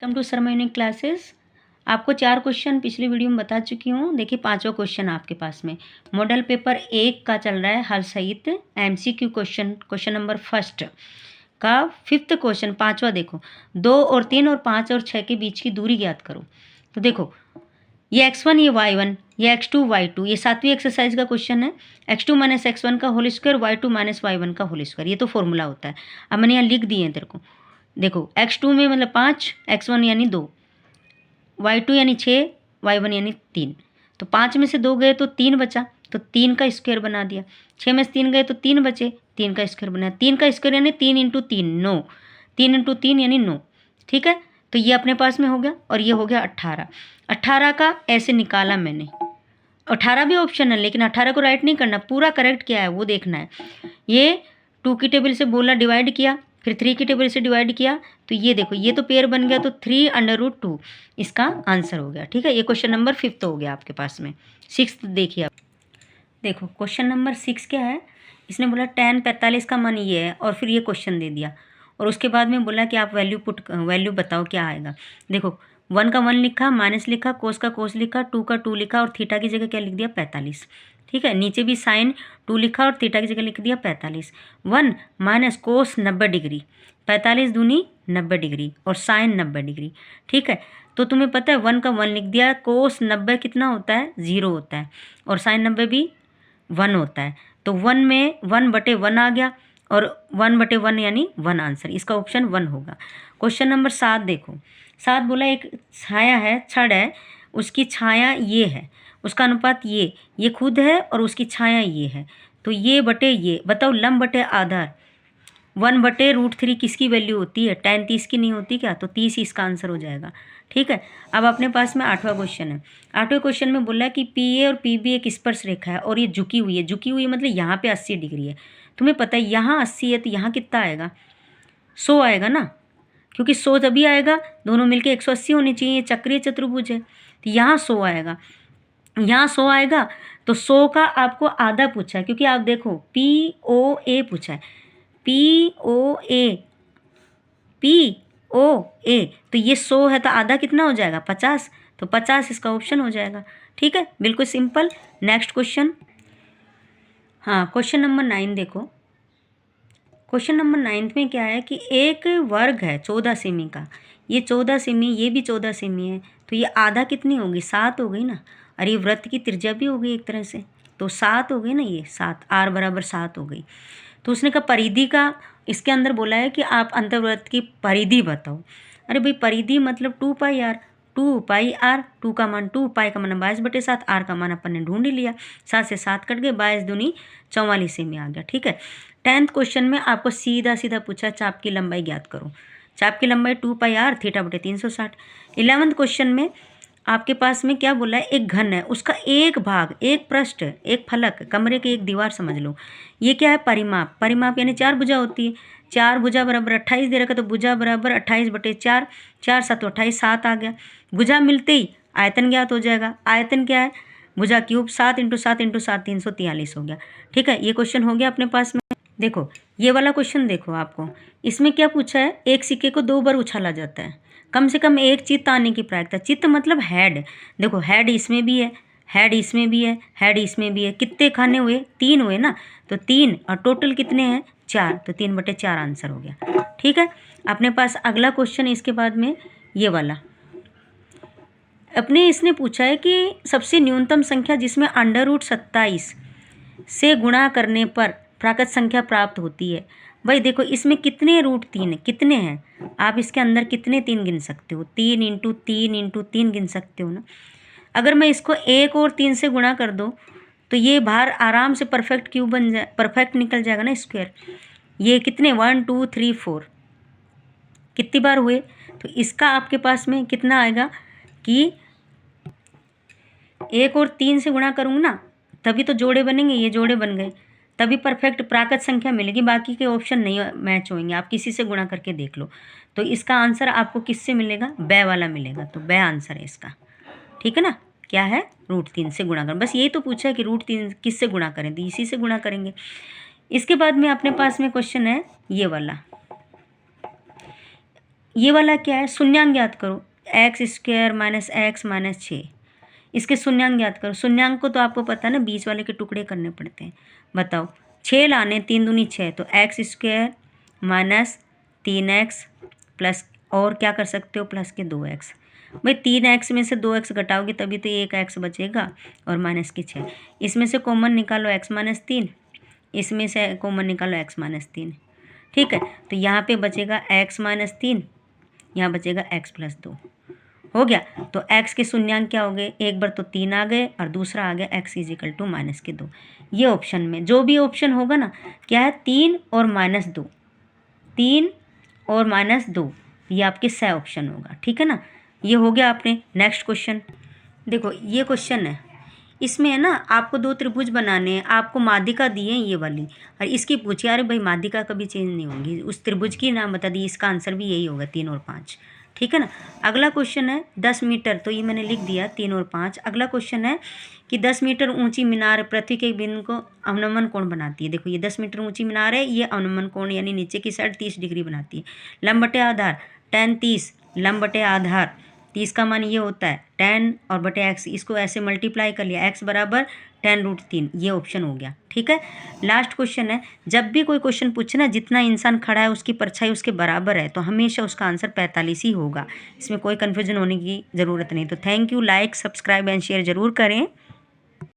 Welcome to Sharma unique classes. आपको 4 question पिछली video में बता चुकी हूँ। देखिए 5वां क्वेश्चन आपके पास में मॉडल पेपर 1 का चल रहा है हल सहित एमसीक्यू क्वेश्चन नंबर फर्स्ट का 5th क्वेश्चन 5वां। देखो 2 और 3 और 5 और 6 के बीच की दूरी ज्ञात करो। तो देखो ये x1 ये y1 ये x2 y2 ये 7वीं एक्सरसाइज का क्वेश्चन है। x2 माइनस x1 का whole square y2 minus y1 का होल स्क्वायर, ये तो फॉर्मूला होता है। अब मैंने यहाँ लिख दिए हैं तेरे को। देखो x2 में मतलब 5, x1 यानी 2, y2 यानी 6, y1 यानी 3। तो 5 में से 2 गए तो 3 बचा, तो 3 का स्क्वायर बना दिया। 6 में से 3 गए तो 3 बचे, 3 का स्क्वायर बनाया। 3 का स्क्वायर यानी 3 इंटू 3 9, 3 इंटू 3 यानी 9। ठीक है, तो ये अपने पास में हो गया और ये हो गया 18। 18 का ऐसे निकाला मैंने। 18 भी ऑप्शन है लेकिन 18 को राइट नहीं करना, पूरा करेक्ट क्या है वो देखना है। ये 2 की टेबल से बोला डिवाइड किया, फिर 3 की टेबल से डिवाइड किया, तो ये देखो ये तो पेयर बन गया, तो 3/√2 इसका आंसर हो गया। ठीक है, ये क्वेश्चन नंबर 5th हो गया आपके पास में। 6th देखिए आप। देखो क्वेश्चन नंबर 6 क्या है, इसने बोला tan 45 का मान ये है और फिर ये क्वेश्चन दे दिया और उसके बाद में बोला कि आप वैल्यू बताओ क्या आएगा। देखो 1 का 1 लिखा, माइनस लिखा, कोस का कोस लिखा, 2 का 2 लिखा और थीटा की जगह क्या लिख दिया 45। ठीक है, नीचे भी साइन 2 लिखा और थीटा की जगह लिख दिया 45। 1 माइनस कोस 90 डिग्री, 45 दूनी 90 डिग्री और साइन 90 डिग्री। ठीक है, तो तुम्हें पता है 1 का 1 लिख दिया, कोस 90 कितना होता है 0 होता है और साइन 90 भी 1 होता है। तो 1 में 1/1 आ गया और 1/1 यानी 1 आंसर, इसका ऑप्शन 1 होगा। क्वेश्चन नंबर 7 देखो। 7 बोला एक छाया है, छड़ है, उसकी छाया ये है, उसका अनुपात ये खुद है और उसकी छाया ये है, तो ये बटे ये बताओ लंब बटे आधार 1/√3 किसकी वैल्यू होती है, tan 30 की नहीं होती क्या, तो 30 इसका आंसर हो जाएगा। ठीक है, अब अपने पास में 8वां क्वेश्चन है। 8वें क्वेश्चन में बोला है कि PA और PB एक स्पर्श रेखा है और ये झुकी हुई है। झुकी हुई मतलब यहाँ पे 80 डिग्री है। तुम्हें पता है यहाँ 80 है तो यहाँ कितना आएगा 100 आएगा ना, क्योंकि 100 तभी आएगा दोनों मिलके 180 होनी चाहिए, चक्रीय चतुर्भुज है। तो यहाँ 100 आएगा, यहाँ 100 आएगा, तो 100 का आपको आधा पूछा है क्योंकि आप देखो POA पूछा है, POA तो ये 100 है तो आधा कितना हो जाएगा 50, तो 50 इसका ऑप्शन हो जाएगा। ठीक है, बिल्कुल सिंपल। नेक्स्ट क्वेश्चन, हाँ क्वेश्चन नंबर 9 देखो। क्वेश्चन नंबर 9 में क्या है कि एक वर्ग है 14 सेमी का, ये 14 सेमी, ये भी 14 सेमी है, तो ये आधा कितनी होगी 7 हो गई ना, और ये वृत्त की त्रिज्या भी हो गई एक तरह से, तो 7 हो गई ना, ये 7 r बराबर 7 हो गई। तो उसने कहा परिधि का, इसके अंदर बोला है कि आप अंतर्वृत्त की परिधि बताओ। अरे भाई परिधि मतलब 2πr, 2πr, 2 का मान 2, पाई का मान 22/7, r का मान अपन ने ढूंढ ही लिया, 7 से 7 कट गए, 22 दूनी 44 सेमी आ गया। ठीक है, 10th क्वेश्चन में आपको सीधा सीधा पूछा चाप की लंबाई ज्ञात करो। चाप की लंबाई 2πr θ/360। 11th क्वेश्चन में आपके पास में क्या बोला है, एक घन है, उसका एक भाग, एक पृष्ठ, एक फलक, कमरे की एक दीवार समझ लो, ये क्या है परिमाप। परिमाप यानी 4 भुजा होती है, 4 भुजा बराबर 28 दे रखा, तो भुजा बराबर 28/4, 4 7 28, 7 आ गया। भुजा मिलते ही आयतन ज्ञात हो जाएगा। आयतन क्या है, भुजा क्यूब, 7 × 7 × 7 343 हो गया। ठीक है, ये क्वेश्चन हो गया अपने पास में। देखो ये वाला क्वेश्चन देखो, आपको इसमें क्या पूछा है, एक सिक्के को 2 बार उछाला जाता है, कम से कम एक चित्त आने की प्रायिकता। चित्त मतलब हेड, देखो हेड इसमें भी है, हेड इसमें भी है, हेड इसमें भी है, कितने खाने हुए 3 हुए ना, तो 3 और टोटल कितने हैं 4, तो 3/4 आंसर हो गया। ठीक है, अपने पास अगला क्वेश्चन इसके बाद में ये वाला अपने इसने पूछा है कि सबसे न्यूनतम संख्या जिसमें √27 से गुणा करने पर प्राकृत संख्या प्राप्त होती है। भाई देखो इसमें कितने √3 है, कितने हैं, आप इसके अंदर कितने 3 गिन सकते हो, 3 × 3 × 3 गिन सकते हो ना। अगर मैं इसको 1 और 3 से गुणा कर दूँ तो ये बाहर आराम से परफेक्ट क्यूब बन जाए, परफेक्ट निकल जाएगा ना स्क्वायर। ये कितने 1 2 3 4 कितनी बार हुए, तो इसका आपके पास में कितना आएगा कि 1 और 3 से गुणा करूँगा ना तभी तो जोड़े बनेंगे, ये जोड़े बन गए, तभी परफेक्ट प्राकृत संख्या मिलेगी, बाकी के ऑप्शन नहीं मैच होंगे, आप किसी से गुणा करके देख लो। तो इसका आंसर आपको किससे मिलेगा, बै वाला मिलेगा, तो बै आंसर है इसका। ठीक है ना, क्या है √3 से गुणा करें, बस यही तो पूछा है कि √3 किससे गुणा करें, तो इसी से गुणा करेंगे। इसके बाद में अपने पास में क्वेश्चन है ये वाला, ये वाला क्या है, शून्यांक ज्ञात करो, x square minus x minus 6, इसके शून्यांक ज्ञात करो। शून्यांक को तो आपको पता है ना, 20 वाले के टुकड़े करने पड़ते हैं। बताओ 6 लाने, 3 दूनी 6, तो x square minus 3x plus, और क्या कर सकते हो, प्लस के 2x। भाई 3x में से 2x घटाओगे तभी तो 1x बचेगा, और माइनस के 6। इसमें से कॉमन निकालो x माइनस 3, इसमें से कॉमन निकालो x माइनस 3। ठीक है, तो यहाँ पे बचेगा x माइनस 3, यहाँ बचेगा x प्लस 2। हो गया। तो x के शून्यांक क्या हो गए, एक बार तो 3 आ गए और दूसरा आ गया x इजिकल टू माइनस के 2। ये ऑप्शन में जो भी ऑप्शन होगा ना, क्या है, 3 और माइनस 2, 3 और माइनस 2, ये आपके सही ऑप्शन होगा। ठीक है ना, ये हो गया आपने। नेक्स्ट क्वेश्चन देखो, ये क्वेश्चन है, इसमें है ना आपको 2 त्रिभुज बनाने हैं, आपको माध्यिका दी है ये वाली, और इसकी पूछी, अरे भाई माध्यिका कभी चेंज नहीं होगी, उस त्रिभुज की नाम बता दी, इसका आंसर भी यही होगा 3 और 5। ठीक है ना। अगला क्वेश्चन है 10 मीटर, तो ये मैंने लिख दिया 3 और 5। अगला क्वेश्चन है कि 10 मीटर ऊंची मीनार पृथ्वी के एक बिंदु को अवनमन कोण बनाती है। देखो ये 10 मीटर ऊंची मीनार है, ये अवनमन कोण यानी नीचे की साइड 30 डिग्री बनाती है। लंब बटे आधार tan 30, लंब बटे आधार 30 का मान ये होता है tan और बटे x, इसको ऐसे मल्टीप्लाई कर लिया, x बराबर tan√3, ये ऑप्शन हो गया। ठीक है। लास्ट क्वेश्चन है, जब भी कोई क्वेश्चन पूछे ना, जितना इंसान खड़ा है उसकी परछाई उसके बराबर है, तो हमेशा उसका आंसर 45 ही होगा। इसमें कोई कन्फ्यूजन होने की ज़रूरत नहीं। तो thank you, like subscribe and share ज़रूर करें।